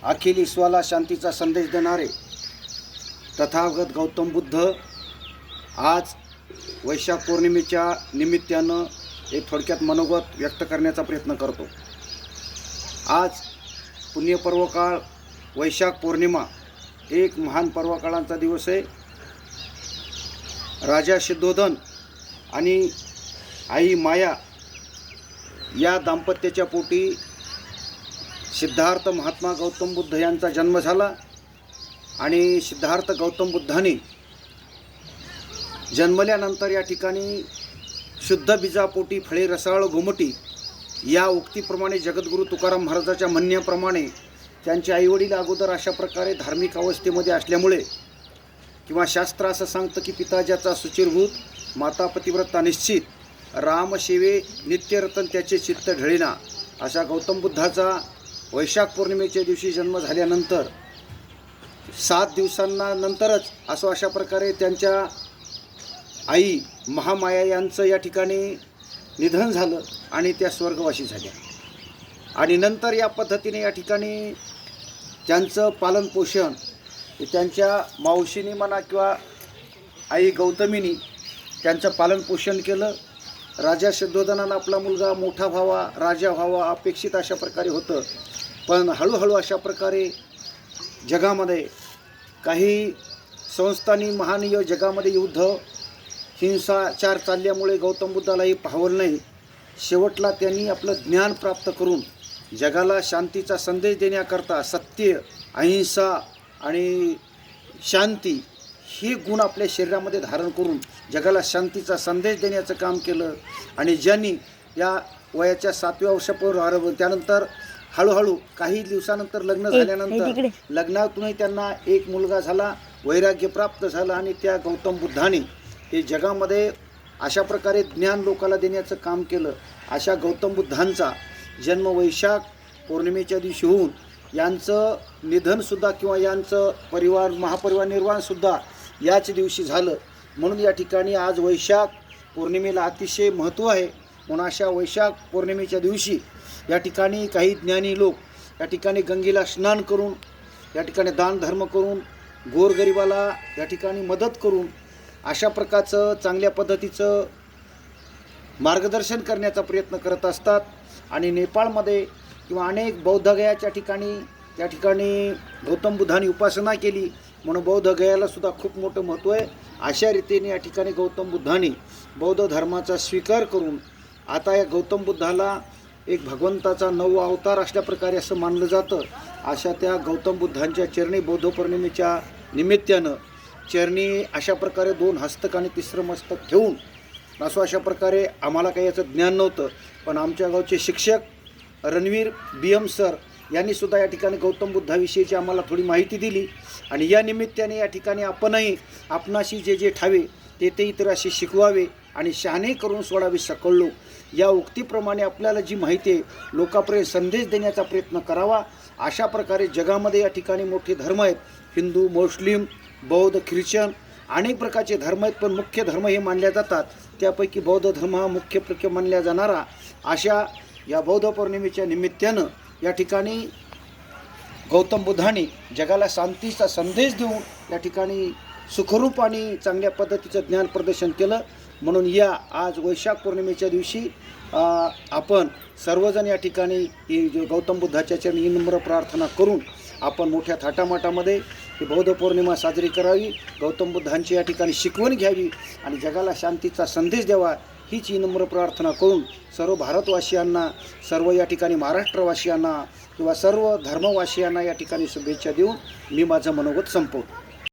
अखिल विश्वाला शांतीचा संदेश देणारे तथागत गौतम बुद्ध आज वैशाख पौर्णिमेच्या निमित्तानं एक थोडक्यात मनोगत व्यक्त करण्याचा प्रयत्न करतो। आज पुण्यपर्वकाळ वैशाख पौर्णिमा एक महान पर्वकाळांचा दिवस आहे। राजा शुद्धोधन आणि आई माया या दाम्पत्याच्या पोटी सिद्धार्थ महात्मा गौतम बुद्ध यांचा जन्म झाला आणि सिद्धार्थ गौतम बुद्धांनी जन्मल्यानंतर या ठिकाणी शुद्ध बीजापोटी फळे रसाळ घुमटी या उक्तीप्रमाणे जगद्गुरू तुकाराम महाराजाच्या म्हणण्याप्रमाणे त्यांचे आईवडील अगोदर अशा प्रकारे धार्मिक अवस्थेमध्ये असल्यामुळे किंवा शास्त्र असं सांगतं की पिता ज्याचा सुचिरभूत माता पतिव्रता निश्चित रामसेवे नित्यरतन त्याचे चित्त ढळीना अशा गौतम बुद्धाचा वैशाख पौर्णिमेच्या दिवशी जन्म झाल्यानंतर 7 दिवसांनंतरच अशा प्रकारे त्यांच्या आई महामाया यांचं या ठिकाणी निधन झालं आणि त्या स्वर्गवासी झाल्या। आणि नंतर या पद्धतीने या ठिकाणी त्यांचं पालनपोषण त्यांच्या मावशीने म्हणा किंवा आई गौतमीनी त्यांचं पालनपोषण केलं। राजा शुद्धोधनानं आपला मुलगा मोठा व्हावा, राजा व्हावा अपेक्षित अशा प्रकारे होतं, पण हळूहळू अशा प्रकारे जगामध्ये काही संस्थांनी महानीय जगामध्ये युद्ध हिंसाचार चालल्यामुळे गौतम बुद्धालाही पाहवलं नाही। शेवटला त्यांनी आपलं ज्ञान प्राप्त करून जगाला शांतीचा संदेश देण्याकरता सत्य, अहिंसा आणि शांती हे गुण आपल्या शरीरामध्ये धारण करून जगाला शांतीचा संदेश देण्याचं काम केलं। आणि ज्यांनी या वयाच्या 7व्या वर्षापूर्वी त्यानंतर हळूहळू काही दिवसानंतर लग्न झाल्यानंतर लग्नातूनही त्यांना एक मुलगा झाला, वैराग्य प्राप्त झालं आणि त्या गौतम बुद्धांनी हे जगामध्ये अशा प्रकारे ज्ञान लोकाला देण्याचं काम केलं। अशा गौतम बुद्धांचा जन्म वैशाख पौर्णिमेच्या दिवशी होऊन यांचं निधनसुद्धा किंवा यांचं महापरिवार निर्वाणसुद्धा याच दिवशी झालं। म्हणून या ठिकाणी आज वैशाख पौर्णिमेला अतिशय महत्त्व आहे। म्हणून अशा वैशाख पौर्णिमेच्या दिवशी या ठिकाणी काही ज्ञानी लोक या ठिकाणी गंगेला स्नान करून या ठिकाणी दान धर्म करून गोरगरिबाला या ठिकाणी मदत करून अशा प्रकारचं चांगल्या पद्धतीचं मार्गदर्शन करण्याचा प्रयत्न करत असतात। आणि नेपाळमध्ये किंवा अनेक बौद्धगयाच्या ठिकाणी त्या ठिकाणी गौतम बुद्धांनी उपासना केली म्हणून बौद्धगयाला सुद्धा खूप मोठं महत्त्व आहे। अशा रीतीने या ठिकाणी गौतम बुद्धांनी बौद्ध धर्माचा स्वीकार करून आता या गौतम बुद्धाला एक भगवंताचा 9वा अवतार असल्या प्रकारे असं मानलं जातं। अशा त्या गौतम बुद्धांच्या चरणी बौद्ध पौर्णिमेच्या निमित्तानं चरणी अशा प्रकारे 2 हस्तक आणि 3रं मस्तक ठेवून अशा प्रकारे आम्हाला काही याचं ज्ञान नव्हतं, पण आमच्या गावचे शिक्षक रणवीर BM सर यांनी सुद्धा या ठिकाणी गौतम बुद्धाविषयीची आम्हाला थोडी माहिती दिली। आणि या निमित्ताने या ठिकाणी आपणही आपणाशी जे ठावे ते इतरांशी शिकवावे आणि शहाणे करून सोडावे सकळ लोक या उक्तीप्रमाणे आपल्याला जी माहिती आहे लोकांपर्यंत संदेश देण्याचा प्रयत्न करावा। अशा प्रकारे जगामध्ये या ठिकाणी मोठे धर्म आहेत, हिंदू, मुस्लिम, बौद्ध, ख्रिश्चन अनेक प्रकारचे धर्म आहेत, पण मुख्य धर्म हे मानल्या जातात। त्यापैकी बौद्ध धर्म हा मुख्य मानला जाणारा अशा या बौद्ध पौर्णिमेच्या निमित्तानं या ठिकाणी गौतम बुद्धांनी जगाला शांतीचा संदेश देऊन या ठिकाणी सुखरूप आणि चांगल्या पद्धतीचं ज्ञान प्रदर्शन केलं। म्हणून या आज वैशाख पौर्णिमेच्या दिवशी आपण सर्वजण या ठिकाणी गौतम बुद्धाच्या चरणी नम्र प्रार्थना करून आपण मोठ्या थाटामाटामध्ये ही बौद्ध पौर्णिमा साजरी करावी, गौतम बुद्धांची या ठिकाणी शिकवण घ्यावी आणि जगाला शांतीचा संदेश द्यावा हीच नम्र प्रार्थना करून सर्व भारतवासियांना, सर्व या ठिकाणी महाराष्ट्रवासियांना किंवा सर्व धर्मवासियांना या ठिकाणी शुभेच्छा देऊन मी माझं मनोगत संपवतो।